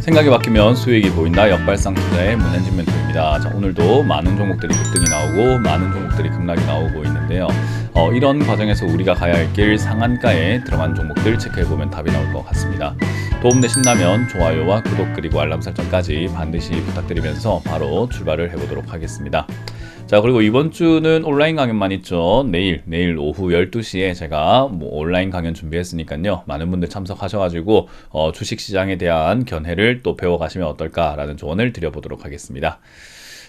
생각이 바뀌면 수익이 보인다. 역발상 투자의 문현진 멘토입니다. 자, 오늘도 많은 종목들이 급등이 나오고 많은 종목들이 급락이 나오고 있는데요. 이런 과정에서 우리가 가야 할 길 상한가에 들어간 종목들 체크해보면 답이 나올 것 같습니다. 도움되신다면 좋아요와 구독 그리고 알람 설정까지 반드시 부탁드리면서 바로 출발을 해보도록 하겠습니다. 자, 그리고 이번 주는 온라인 강연만 있죠. 내일 오후 12시에 제가 온라인 강연 준비했으니까요. 많은 분들 참석하셔가지고 주식시장에 대한 견해를 또 배워가시면 어떨까라는 조언을 드려보도록 하겠습니다.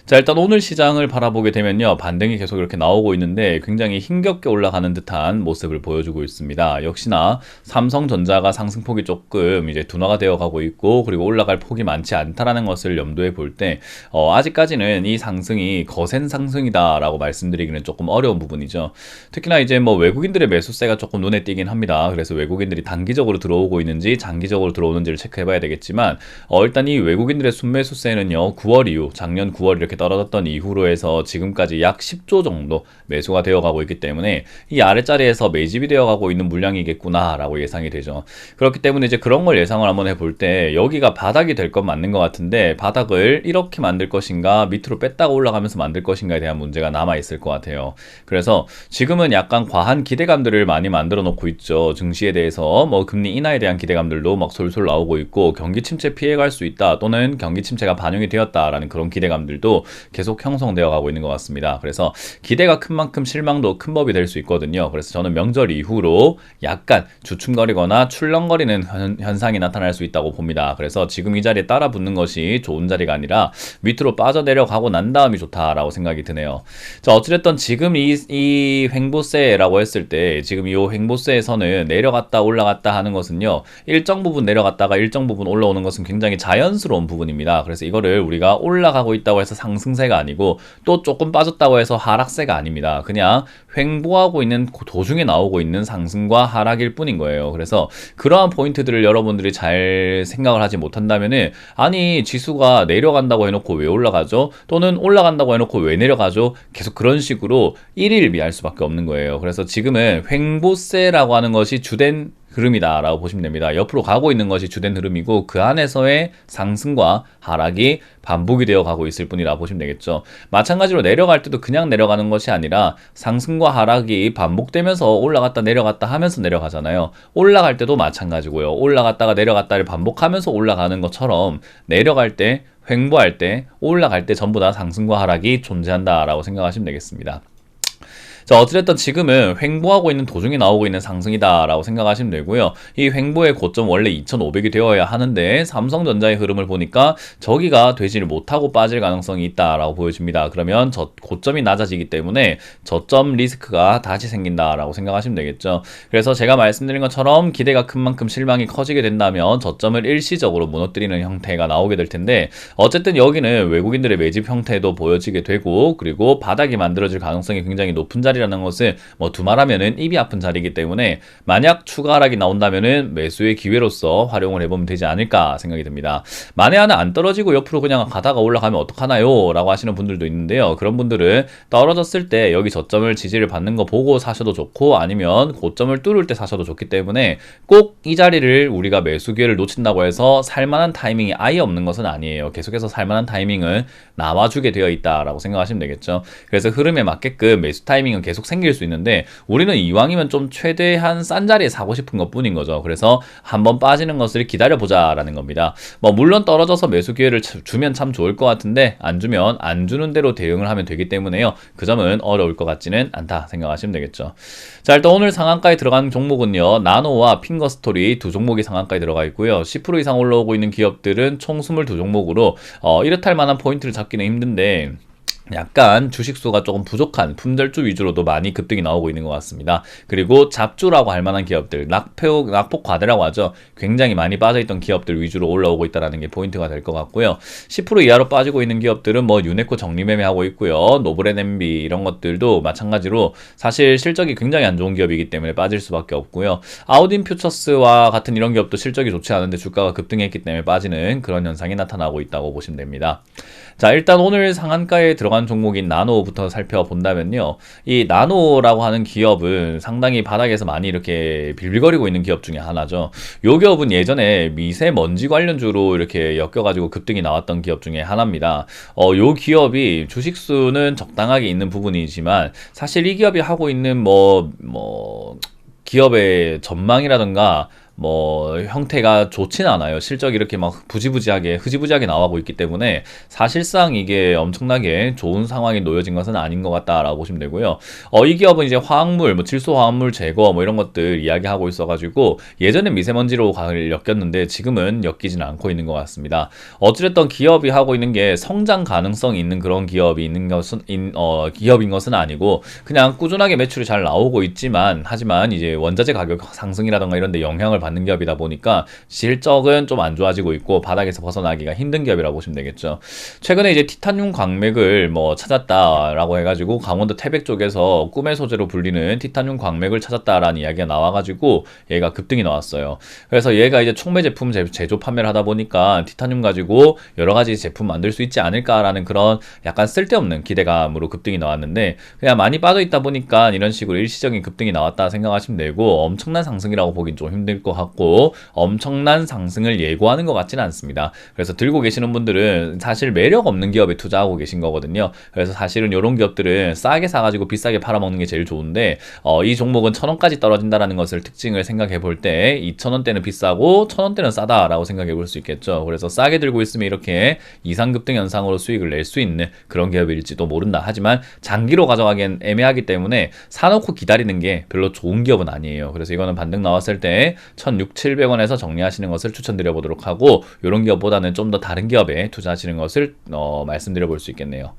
자, 일단 오늘 시장을 바라보게 되면요, 반등이 계속 이렇게 나오고 있는데 굉장히 힘겹게 올라가는 듯한 모습을 보여주고 있습니다. 역시나 삼성전자가 상승폭이 조금 이제 둔화가 되어 가고 있고, 그리고 올라갈 폭이 많지 않다라는 것을 염두에 볼 때 아직까지는 이 상승이 거센 상승이다라고 말씀드리기는 조금 어려운 부분이죠. 특히나 이제 외국인들의 매수세가 조금 눈에 띄긴 합니다. 그래서 외국인들이 단기적으로 들어오고 있는지 장기적으로 들어오는지를 체크해봐야 되겠지만, 일단 이 외국인들의 순매수세는요, 9월 이후, 작년 9월 이렇게 떨어졌던 이후로 해서 지금까지 약 10조 정도 매수가 되어가고 있기 때문에 이 아랫자리에서 매집이 되어가고 있는 물량이겠구나라고 예상이 되죠. 그렇기 때문에 이제 그런 걸 예상을 한번 해볼 때 여기가 바닥이 될 건 맞는 것 같은데, 바닥을 이렇게 만들 것인가 밑으로 뺐다가 올라가면서 만들 것인가에 대한 문제가 남아있을 것 같아요. 그래서 지금은 약간 과한 기대감들을 많이 만들어 놓고 있죠. 증시에 대해서 금리 인하에 대한 기대감들도 막 솔솔 나오고 있고, 경기 침체 피해갈 수 있다 또는 경기 침체가 반영이 되었다라는 그런 기대감들도 계속 형성되어 가고 있는 것 같습니다. 그래서 기대가 큰 만큼 실망도 큰 법이 될 수 있거든요. 그래서 저는 명절 이후로 약간 주춤거리거나 출렁거리는 현상이 나타날 수 있다고 봅니다. 그래서 지금 이 자리에 따라 붙는 것이 좋은 자리가 아니라 밑으로 빠져내려가고 난 다음이 좋다라고 생각이 드네요. 자, 어찌됐든 지금 이 횡보세라고 했을 때, 지금 이 횡보세에서는 내려갔다 올라갔다 하는 것은요, 일정 부분 내려갔다가 일정 부분 올라오는 것은 굉장히 자연스러운 부분입니다. 그래서 이거를 우리가 올라가고 있다고 해서 상승세가 아니고 또 조금 빠졌다고 해서 하락세가 아닙니다. 그냥 횡보하고 있는 도중에 나오고 있는 상승과 하락일 뿐인 거예요. 그래서 그러한 포인트들을 여러분들이 잘 생각을 하지 못한다면은, 아니 지수가 내려간다고 해놓고 왜 올라가죠? 또는 올라간다고 해놓고 왜 내려가죠? 계속 그런 식으로 일일비할 수밖에 없는 거예요. 그래서 지금은 횡보세라고 하는 것이 주된 흐름이다 라고 보시면 됩니다. 옆으로 가고 있는 것이 주된 흐름이고, 그 안에서의 상승과 하락이 반복이 되어 가고 있을 뿐이라 보시면 되겠죠. 마찬가지로 내려갈 때도 그냥 내려가는 것이 아니라 상승과 하락이 반복되면서 올라갔다 내려갔다 하면서 내려가잖아요. 올라갈 때도 마찬가지고요. 올라갔다가 내려갔다를 반복하면서 올라가는 것처럼 내려갈 때, 횡보할 때, 올라갈 때 전부 다 상승과 하락이 존재한다라고 생각하시면 되겠습니다. 자, 어찌됐든 지금은 횡보하고 있는 도중에 나오고 있는 상승이다라고 생각하시면 되고요. 이 횡보의 고점 원래 2,500이 되어야 하는데, 삼성전자의 흐름을 보니까 저기가 되지를 못하고 빠질 가능성이 있다라고 보여집니다. 그러면 저 고점이 낮아지기 때문에 저점 리스크가 다시 생긴다라고 생각하시면 되겠죠. 그래서 제가 말씀드린 것처럼 기대가 큰 만큼 실망이 커지게 된다면 저점을 일시적으로 무너뜨리는 형태가 나오게 될 텐데, 어쨌든 여기는 외국인들의 매집 형태도 보여지게 되고, 그리고 바닥이 만들어질 가능성이 굉장히 높은 자리라는 것은 두말하면은 입이 아픈 자리이기 때문에, 만약 추가 하락이 나온다면은 매수의 기회로서 활용을 해보면 되지 않을까 생각이 듭니다. 만에 하나 안 떨어지고 옆으로 그냥 가다가 올라가면 어떡하나요? 라고 하시는 분들도 있는데요. 그런 분들은 떨어졌을 때 여기 저점을 지지를 받는 거 보고 사셔도 좋고, 아니면 고점을 뚫을 때 사셔도 좋기 때문에, 꼭 이 자리를 우리가 매수 기회를 놓친다고 해서 살만한 타이밍이 아예 없는 것은 아니에요. 계속해서 살만한 타이밍은 나와주게 되어 있다라고 생각하시면 되겠죠. 그래서 흐름에 맞게끔 매수 타이밍은 계속 생길 수 있는데, 우리는 이왕이면 좀 최대한 싼 자리에 사고 싶은 것 뿐인 거죠. 그래서 한번 빠지는 것을 기다려보자 라는 겁니다. 물론 떨어져서 매수 기회를 주면 참 좋을 것 같은데, 안 주면 안 주는 대로 대응을 하면 되기 때문에요. 그 점은 어려울 것 같지는 않다 생각하시면 되겠죠. 자, 일단 오늘 상한가에 들어간 종목은요, 나노와 핑거스토리 두 종목이 상한가에 들어가 있고요. 10% 이상 올라오고 있는 기업들은 총 22종목으로 이렇다 할 만한 포인트를 잡기는 힘든데, 약간 주식수가 조금 부족한 품절주 위주로도 많이 급등이 나오고 있는 것 같습니다. 그리고 잡주라고 할 만한 기업들, 낙폭 과대라고 하죠. 굉장히 많이 빠져있던 기업들 위주로 올라오고 있다는 게 포인트가 될 것 같고요. 10% 이하로 빠지고 있는 기업들은 유네코 정리매매하고 있고요. 노브레 냄비 이런 것들도 마찬가지로 사실 실적이 굉장히 안 좋은 기업이기 때문에 빠질 수밖에 없고요. 아우딘 퓨처스와 같은 이런 기업도 실적이 좋지 않은데 주가가 급등했기 때문에 빠지는 그런 현상이 나타나고 있다고 보시면 됩니다. 자, 일단 오늘 상한가에 들어간 들어간 종목인 나노부터 살펴본다면요. 이 나노라고 하는 기업은 상당히 바닥에서 많이 이렇게 빌빌거리고 있는 기업 중에 하나죠. 요 기업은 예전에 미세먼지 관련주로 이렇게 엮여가지고 급등이 나왔던 기업 중에 하나입니다. 요 기업이 주식수는 적당하게 있는 부분이지만 사실 이 기업이 하고 있는 기업의 전망이라든가 형태가 좋지는 않아요. 실적이 이렇게 막 흐지부지하게 나와고 있기 때문에 사실상 이게 엄청나게 좋은 상황에 놓여진 것은 아닌 것 같다라고 보시면 되고요. 이 기업은 이제 화학물, 질소 화학물 제거 이런 것들 이야기하고 있어가지고 예전에 미세먼지로 엮였는데 지금은 엮이지는 않고 있는 것 같습니다. 어찌됐든 기업이 하고 있는 게 성장 가능성이 있는 그런 기업이 있는 것은 기업인 것은 아니고 그냥 꾸준하게 매출이 잘 나오고 있지만 하지만 이제 원자재 가격 상승이라던가 이런 데 영향을 받는 기업이다 보니까 실적은 좀 안 좋아지고 있고 바닥에서 벗어나기가 힘든 기업이라고 보시면 되겠죠. 최근에 이제 티타늄 광맥을 찾았다라고 해가지고 강원도 태백 쪽에서 꿈의 소재로 불리는 티타늄 광맥을 찾았다라는 이야기가 나와가지고 얘가 급등이 나왔어요. 그래서 얘가 이제 촉매 제품 제조 판매를 하다 보니까 티타늄 가지고 여러 가지 제품 만들 수 있지 않을까라는 그런 약간 쓸데없는 기대감으로 급등이 나왔는데 그냥 많이 빠져 있다 보니까 이런 식으로 일시적인 급등이 나왔다 생각하시면 되고 엄청난 상승이라고 보긴 좀 힘들 것 같고 엄청난 상승을 예고하는 것 같지는 않습니다. 그래서 들고 계시는 분들은 사실 매력 없는 기업에 투자하고 계신 거거든요. 그래서 사실은 이런 기업들은 싸게 사가지고 비싸게 팔아먹는 게 제일 좋은데 이 종목은 1,000원까지 떨어진다라는 것을 특징을 생각해 볼 때 2,000원대는 비싸고 1,000원대는 싸다라고 생각해 볼 수 있겠죠. 그래서 싸게 들고 있으면 이렇게 이상급등 현상으로 수익을 낼 수 있는 그런 기업일지도 모른다. 하지만 장기로 가져가기엔 애매하기 때문에 사놓고 기다리는 게 별로 좋은 기업은 아니에요. 그래서 이거는 반등 나왔을 때 1,600~1,700원에서 정리하시는 것을 추천드려 보도록 하고 이런 기업보다는 좀 더 다른 기업에 투자하시는 것을 말씀드려 볼 수 있겠네요.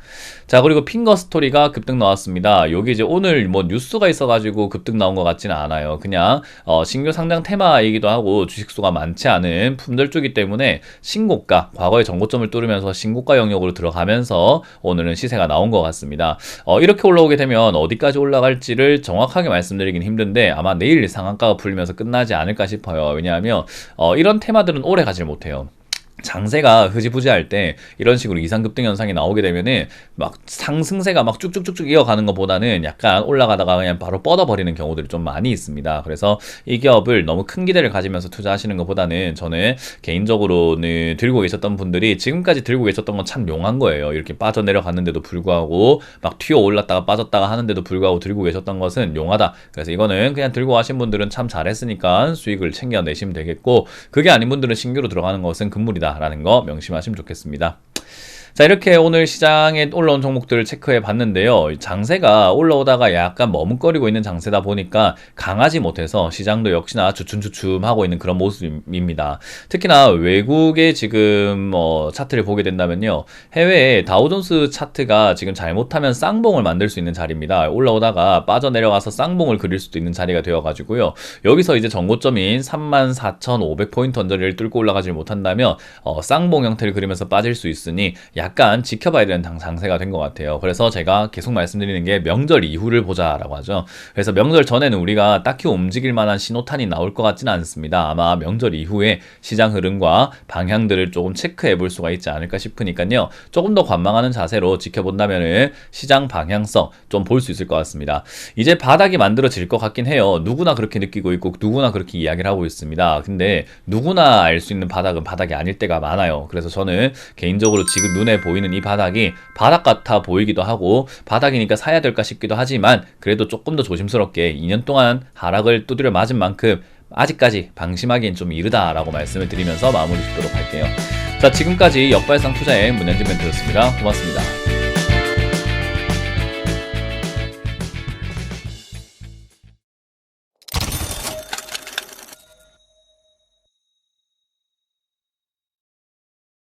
자, 그리고 핑거스토리가 급등 나왔습니다. 여기 이제 오늘 뉴스가 있어가지고 급등 나온 것 같지는 않아요. 그냥 신규 상장 테마이기도 하고 주식수가 많지 않은 품절주기 때문에 신고가, 과거의 전고점을 뚫으면서 신고가 영역으로 들어가면서 오늘은 시세가 나온 것 같습니다. 이렇게 올라오게 되면 어디까지 올라갈지를 정확하게 말씀드리긴 힘든데 아마 내일 상한가가 풀리면서 끝나지 않을까 싶어요. 왜냐하면 이런 테마들은 오래 가질 못해요. 장세가 흐지부지할 때 이런 식으로 이상급등 현상이 나오게 되면은 막 상승세가 막 쭉쭉쭉쭉 이어가는 것보다는 약간 올라가다가 그냥 바로 뻗어버리는 경우들이 좀 많이 있습니다. 그래서 이 기업을 너무 큰 기대를 가지면서 투자하시는 것보다는 저는 개인적으로는 들고 계셨던 분들이 지금까지 들고 계셨던 건 참 용한 거예요. 이렇게 빠져내려갔는데도 불구하고 막 튀어 올랐다가 빠졌다가 하는데도 불구하고 들고 계셨던 것은 용하다. 그래서 이거는 그냥 들고 가신 분들은 참 잘했으니까 수익을 챙겨내시면 되겠고 그게 아닌 분들은 신규로 들어가는 것은 금물이다 라는 거 명심하시면 좋겠습니다. 자, 이렇게 오늘 시장에 올라온 종목들을 체크해 봤는데요. 장세가 올라오다가 약간 머뭇거리고 있는 장세다 보니까 강하지 못해서 시장도 역시나 주춤주춤하고 있는 그런 모습입니다. 특히나 외국의 지금 차트를 보게 된다면요. 해외의 다우존스 차트가 지금 잘못하면 쌍봉을 만들 수 있는 자리입니다. 올라오다가 빠져내려가서 쌍봉을 그릴 수도 있는 자리가 되어가지고요. 여기서 이제 전고점인 34,500포인트 언저리를 뚫고 올라가지 못한다면 쌍봉 형태를 그리면서 빠질 수 있으니 약간 지켜봐야 되는 장세가 된 것 같아요. 그래서 제가 계속 말씀드리는 게 명절 이후를 보자라고 하죠. 그래서 명절 전에는 우리가 딱히 움직일 만한 신호탄이 나올 것 같지는 않습니다. 아마 명절 이후에 시장 흐름과 방향들을 조금 체크해 볼 수가 있지 않을까 싶으니까요. 조금 더 관망하는 자세로 지켜본다면 시장 방향성 좀 볼 수 있을 것 같습니다. 이제 바닥이 만들어질 것 같긴 해요. 누구나 그렇게 느끼고 있고 누구나 그렇게 이야기를 하고 있습니다. 근데 누구나 알 수 있는 바닥은 바닥이 아닐 때가 많아요. 그래서 저는 개인적으로 지금 눈에 보이는 이 바닥이 바닥 같아 보이기도 하고 바닥이니까 사야 될까 싶기도 하지만 그래도 조금 더 조심스럽게 2년 동안 하락을 두드려 맞은 만큼 아직까지 방심하기엔 좀 이르다라고 말씀을 드리면서 마무리 짓도록 할게요. 자, 지금까지 역발상 투자의 문현진 멘토였습니다. 고맙습니다.